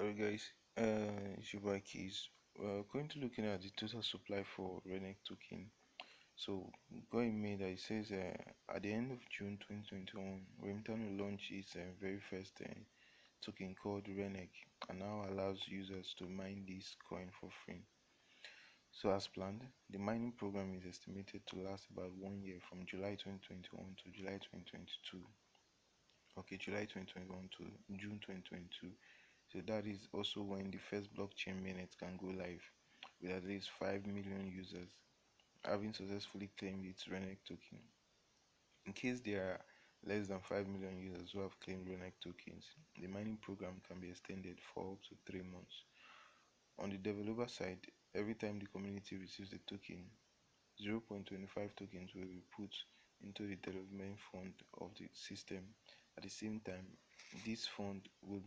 Alright guys, it's your boy Keys. We're currently looking at the total supply for Renec token. So going made it says at the end of June 2021, Remitano launched its very first token called Renec and now allows users to mine this coin for free. So as planned, the mining program is estimated to last about 1 year from July 2021 to July 2022. Okay, July 2021 to June 2022. So that is also when the first blockchain mainnet can go live with at least 5 million users having successfully claimed its Renec token. In case there are less than 5 million users who have claimed Renec tokens, the mining program can be extended for up to 3 months. On the developer side, every time the community receives a token, 0.25 tokens will be put into the development fund of the system. At the same time, this fund will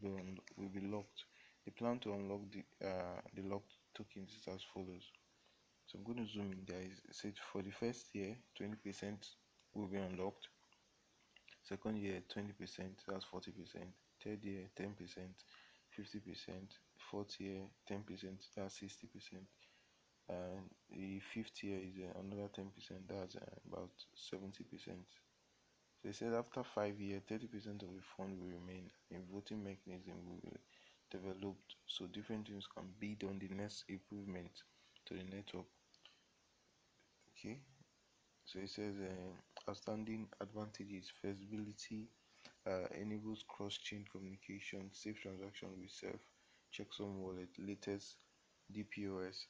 be locked. The plan to unlock the locked tokens is as follows. So I'm going to zoom in, guys. Say for the first year, 20% will be unlocked. Second year, 20%, that's 40%. Third year, 10%, 50%. Fourth year, 10%, that's 60%. And the fifth year is another 10%, that's about 70%. So it says after 5 years, 30% of the fund will remain. A voting mechanism will be developed so different teams can bid on the next improvement to the network. Okay, so it says outstanding advantages: flexibility, enables cross-chain communication, safe transaction with self, checksum wallet, latest DPoS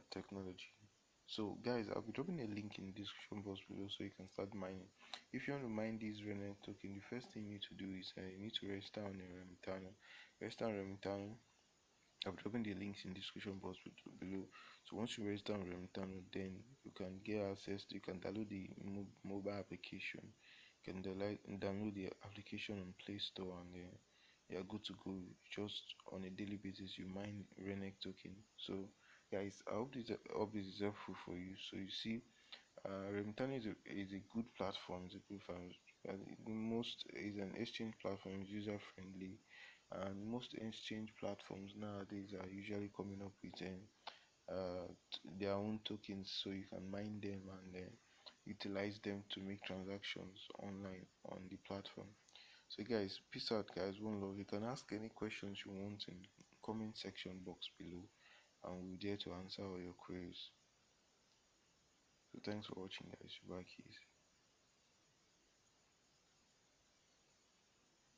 technology. So guys, I'll be dropping a link in the description box below so you can start mining. If you want to mine this Renec token, the first thing you need to do is you need to register on Remitano. Register on Remitano. I'll be dropping the links in the description box below. So once you register on Remitano, then you can get access to, you can download the mobile application. You can download the application on Play Store, and you're good to go. Just on a daily basis you mine Renec token. So guys, I hope this is helpful for you. So you see, Remitano is a good platform. It's a good platform. Most is an exchange platform, is user friendly, and most exchange platforms nowadays are usually coming up with their own tokens, so you can mine them and utilize them to make transactions online on the platform. So guys, peace out guys, one love. You can ask any questions you want in comment section box below, and we'll be there to answer all your queries. So thanks for watching guys. Bye keys.